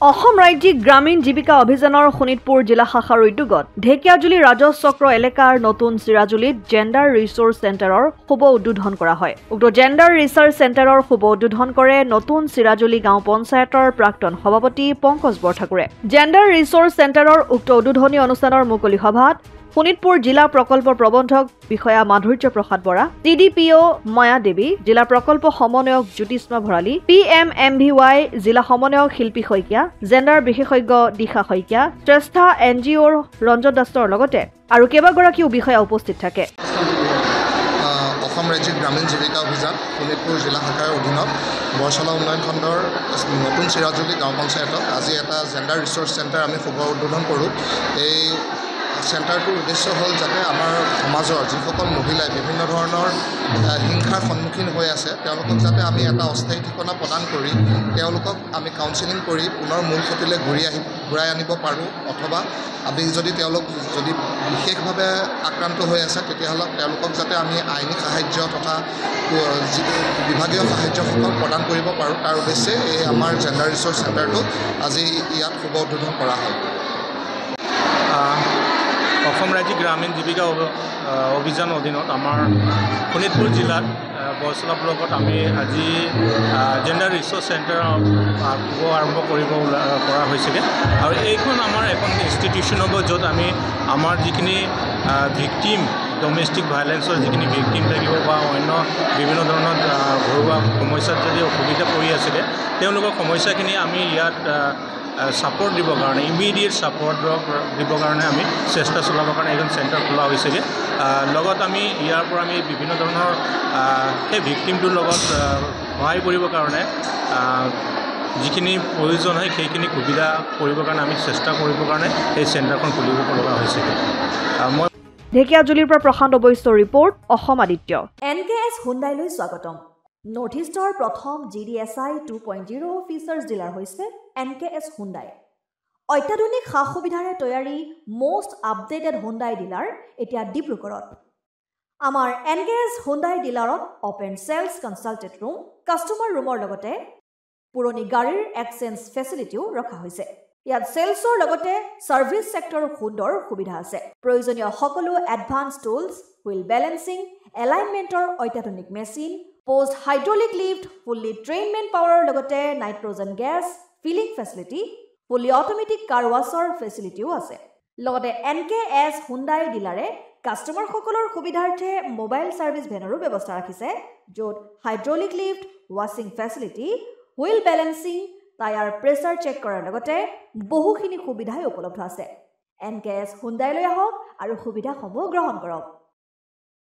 অসম ৰাজ্যিক গ্ৰামীণ জীৱিকা অভিযানৰ শোণিতপুৰ জিলা শাখাৰ উদ্যোগত ঢেকিয়াজুলি ৰাজহ চক্ৰ এলেকাৰ নতুন চিৰাজুলিত জেণ্ডাৰ ৰিচোৰ্চ চেণ্টাৰৰ শুভ উদ্বোধন কৰা হয়। উক্ত জেণ্ডাৰ ৰিচাৰ্চ চেণ্টাৰৰ শুভ উদ্বোধন কৰে নতুন চিৰাজুলি গাঁও পঞ্চায়তৰ প্ৰাক্তন সভাপতি পংকজ বৰঠাকুৰে। জেণ্ডাৰ ৰিচোৰ্চ চেণ্টাৰৰ উক্ত উদ্বোধনী অনুষ্ঠানৰ মুকলি সভাত শোণিতপুৰ জিলা প্ৰকল্প প্ৰবন্ধক বিষয়া মাধুৰ্য প্ৰসাদ বৰা, TDPO মায়া দেৱী, জিলা প্ৰকল্প সমন্বয়ক জ্যোতিষ্মা ভৰালী, PMMVY জিলা সমন্বয়ক শিল্পী শইকীয়া, জেণ্ডাৰ বিশেষজ্ঞ দিশা শইকীয়া, শ্ৰেষ্ঠা NGOৰ ৰঞ্জন দাসৰ লগতে আৰু কেইবাগৰাকীও বিষয়া উপস্থিত থাকে। অসম ৰাজ্যিক গ্ৰামীণ জীৱিকা অভিযান শোণিতপুৰ জিলা শাখাৰ অধীনত বৰচলা উন্নয়ন খণ্ডৰ নতুন চিৰাজুলি গাঁও পঞ্চায়তত আজি এটা জেণ্ডাৰ ৰিচোৰ্চ চেণ্টাৰ আমি শুভ উদ্বোধন কৰোঁ। এই চেণ্টাৰটোৰ উদ্দেশ্য হ'ল যাতে আমাৰ সমাজৰ যিসকল মহিলাই বিভিন্ন ধৰণৰ হিংসাৰ সন্মুখীন হৈ আছে তেওঁলোকক যাতে আমি এটা অস্থায়ী ঠিকনা প্ৰদান কৰি তেওঁলোকক আমি কাউন্সেলিং কৰি পুনৰ মূল খুঁটিলৈ ঘূৰাই আনিব পাৰোঁ, অথবা আমি যদি তেওঁলোক বিশেষভাৱে আক্ৰান্ত হৈ আছে তেতিয়াহ'লে তেওঁলোকক যাতে আমি আইনী সাহায্য তথা বিভাগীয় সাহায্যসমূহ প্ৰদান কৰিব পাৰোঁ, তাৰ উদ্দেশ্যে এই আমাৰ জেণ্ডাৰ ৰিচোৰ্চ চেণ্টাৰটো আজি ইয়াত শুভ উদ্বোধন কৰা হয়। অসম ৰাজ্যিক গ্ৰামীণ জীৱিকা অভিযান অধীনত আমাৰ শোণিতপুৰ জিলাত বৰচলা ব্লকত আমি আজি জেণ্ডাৰ ৰিচোৰ্চ চেণ্টাৰ শুভ আৰম্ভ কৰা হৈছেগৈ। আৰু এইখন আমাৰ এখন ইনষ্টিটিউশ্যন হ'ব য'ত আমি আমাৰ যিখিনি ভিক্টিম ডমেষ্টিক ভাইলেঞ্চৰ যিখিনি ভিক্টিম থাকিব বা অন্য বিভিন্ন ধৰণৰ ঘৰুৱা সমস্যাত যদি অসুবিধা পৰি আছিলে তেওঁলোকৰ সমস্যাখিনি আমি ইয়াত ছাপৰ্ট দিবৰ কাৰণে ইমিডিয়েট ছাপৰ্ট দিবৰ কাৰণে আমি চেষ্টা চলাবৰ কাৰণে এইখন চেণ্টাৰ খোলা হৈছেগৈ। লগত আমি ইয়াৰ পৰা আমি বিভিন্ন ধৰণৰ সেই ভিক্টিমটোৰ লগত সহায় কৰিবৰ কাৰণে যিখিনি প্ৰয়োজন হয় সেইখিনি সুবিধা কৰিবৰ কাৰণে আমি চেষ্টা কৰিবৰ কাৰণে এই চেণ্টাৰখন খুলিব লগা হৈছেগৈ। মই ঢেকিয়াজুলিৰ পৰা প্ৰশান্ত বৈশ্যৰ ৰিপৰ্ট, অসম আদিত্য। NKS হুণ্ডাইলৈ স্বাগতম। নৰ্থ ইষ্টৰ প্ৰথম GDSI 2.0 ফিচাৰ্ছ ডিলাৰ হৈছে NKS হুণ্ডাই। অত্যাধুনিক সা সুবিধাৰে তৈয়াৰী মষ্ট আপডেটেড হুণ্ডাই ডিলাৰ এতিয়া ডিব্ৰুগড়ত। আমাৰ NKS হুণ্ডাই ডিলাৰত open sales consulted room, customer ৰুমৰ লগতে পুৰণি গাড়ীৰ এক্সচেঞ্জ ফেচিলিটিও ৰখা হৈছে। ইয়াত চেলছৰ লগতে ছাৰ্ভিচ ছেক্টৰৰ সুন্দৰ সুবিধা আছে। প্ৰয়োজনীয় সকলো এডভান্স টুলছ, হুইল বেলেন্সিং, এলাইনমেণ্টৰ অত্যাধুনিক machine, post hydraulic lift, fully train men পাৱাৰৰ লগতে nitrogen gas filling facility, fully automatic car ৱাছৰ ফেচিলিটিও আছে। লগতে NKS হুণ্ডাই ডিলাৰে কাষ্টমাৰসকলৰ সুবিধাৰ্থে মোবাইল ছাৰ্ভিচ ভেনৰো ব্যৱস্থা ৰাখিছে, য'ত হাইড্ৰলিক লিফ্ট, ৱাছিং facility, wheel balancing, tyre pressure check কৰাৰ লগতে বহুখিনি সুবিধাই উপলব্ধ আছে। NKS হুণ্ডাইলৈ আহক আৰু সুবিধাসমূহ গ্ৰহণ কৰক।